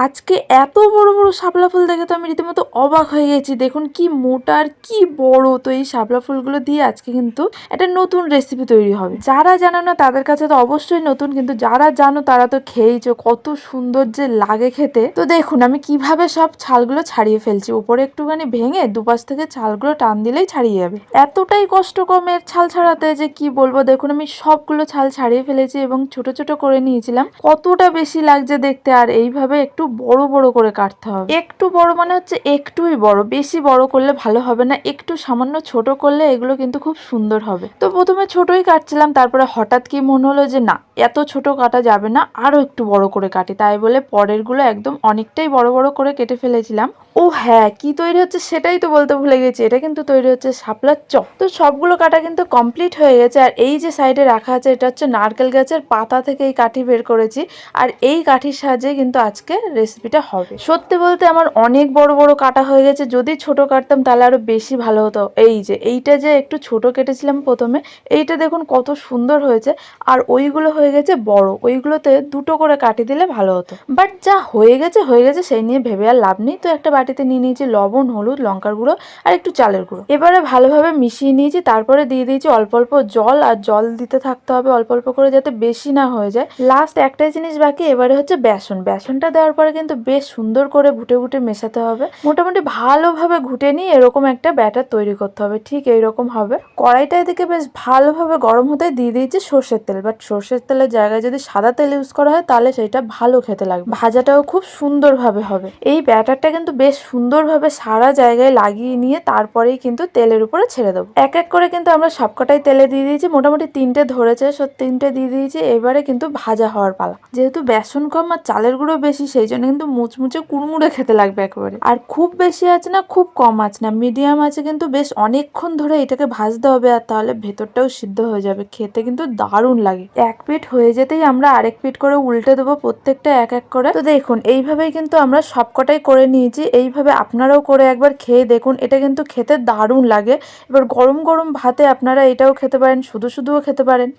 আজকে এত বড় বড় শাপলা ফুল দেখে তো আমি রীতিমতো অবাক হয়ে গেছি। দেখুন কি মোটা আর কি বড়। তো এই শাপলা ফুলগুলো দিয়ে আজকে কিন্তু একটা নতুন রেসিপি তৈরি হবে। যারা জানো না তাদের কাছে তো অবশ্যই নতুন, কিন্তু যারা জানো তারা তো খেয়েছো, কত সুন্দর যে লাগে খেতে। তো দেখুন আমি কিভাবে সব ছালগুলো ছাড়িয়ে ফেলছি। উপরে একটুখানি ভেঙে দুপাশ থেকে ছালগুলো টান দিলেই ছাড়িয়ে যাবে। এতটাই কষ্ট কমের ছাল ছাড়াতে যে কি বলবো। দেখুন আমি সবগুলো ছাল ছাড়িয়ে ফেলেছি এবং ছোট ছোট করে নিয়েছিলাম। কতটা বেশি লাগছে দেখতে। আর এইভাবে একটু বড় বড় করে কাটতে হবে। একটু বড় মানে হচ্ছে একটুই বড়, বেশি বড় করলে ভালো হবে না। একটু সামান্য ছোট করলে এগুলো কিন্তু খুব সুন্দর হবে। তো প্রথমে ছোটই কাটছিলাম, তারপরে হঠাৎ কি মনে হলো যে না, এত ছোট কাটা যাবে না, আরো একটু বড় করে কাটি। তাই বলে পরের গুলো একদম অনেকটাই বড় বড় করে কেটে ফেলেছিলাম। ও হ্যাঁ, কি তৈরি হচ্ছে সেটাই তো বলতে ভুলে গেছি। এটা কিন্তু তৈরি হচ্ছে শাপলার চপ। তো সবগুলো কাটা কিন্তু কমপ্লিট হয়ে গেছে। আর এই যে সাইডে রাখা আছে এটা হচ্ছে নারকেল গাছের পাতা থেকে এই কাঠি বের করেছি। আর এই কাঠির সাহায্যে কিন্তু আজকে রেসিপিটা হবে। সত্যি বলতে আমার অনেক বড় বড় কাটা হয়ে গেছে। যদি ছোট কাটতাম তাহলে আরো বেশি ভালো হতো। এই যে এইটা যে একটু ছোট কেটেছিলাম প্রথমে, এইটা দেখুন কত সুন্দর হয়েছে। আর ওইগুলো হয়ে গেছে বড়, ওইগুলোতে দুটো করে কাটি দিলে ভালো হতো। বাট যা হয়ে গেছে হয়ে গেছে, সেই নিয়ে ভেবে আর লাভ নেই। তো একটা বাটিতে নিয়ে নিয়েছি লবণ, হলুদ, লঙ্কার গুঁড়ো আর একটু চালের গুঁড়ো। এবারে ভালোভাবে মিশিয়ে নিয়েছি। তারপরে দিয়ে দিয়েছি অল্প অল্প জল। আর জল দিতে থাকতে হবে অল্প অল্প করে, যাতে বেশি না হয়ে যায়। লাস্ট একটাই জিনিস বাকি, এবারে হচ্ছে বেসন। বেসনটা দেওয়ার পরে কিন্তু বেশ সুন্দর করে ঘুটে ঘুটে মেশাতে হবে। মোটামুটি ভালোভাবে ঘুটে নিয়ে এরকম একটা ব্যাটার তৈরি করতে হবে। ঠিক এইরকম হবে। কড়াইটা এদিকে বেশ ভালোভাবে গরম হতে দিয়ে দিয়েছি সর্ষের তেল। বাট সর্ষের তেলের জায়গায় যদি সাদা তেল ইউজ করা হয় তাহলে সেটা ভালো খেতে লাগবে, ভাজাটাও খুব সুন্দরভাবে হবে। এই ব্যাটারটা কিন্তু বেশ সুন্দরভাবে সারা জায়গায় লাগিয়ে নিয়ে তারপরেই কিন্তু তেলের উপরে ছেড়ে দেবো। এক এক করে কিন্তু আমরা সবকটাই তেলে দিয়ে দিয়েছি। মোটামুটি 3টে ধরেছে, 3টে দিয়ে দিয়েছি। এবারে কিন্তু ভাজা হওয়ার পালা। যেহেতু বেসন কম আর চালের গুঁড়ো বেশি, সেই জন্য কিন্তু মুচমুচে কুড়মুড়ে খেতে লাগবে একেবারে। আর খুব বেশি আছে না, খুব কম আছে না, মিডিয়াম আছে। কিন্তু বেশ অনেকক্ষণ ধরে এটাকে ভাজতে হবে। আর তাহলে ভেতরটাও সিদ্ধ হয়ে যাবে। খেতে কিন্তু দারুণ লাগে। এক পিঠ হয়ে যেতেই আমরা আরেক পিঠ করে উল্টে দেবো, প্রত্যেকটা এক এক করে। তো দেখুন এইভাবেই কিন্তু আমরা সবকটাই করে নিয়েছি। এইভাবে আপনারাও করে একবার খেয়ে দেখুন। এটা কিন্তু খেতে দারুণ লাগে। এবার গরম গরম ভাতে আপনারা এটাও খেতে পারেন, শুধু শুধুও খেতে পারেন।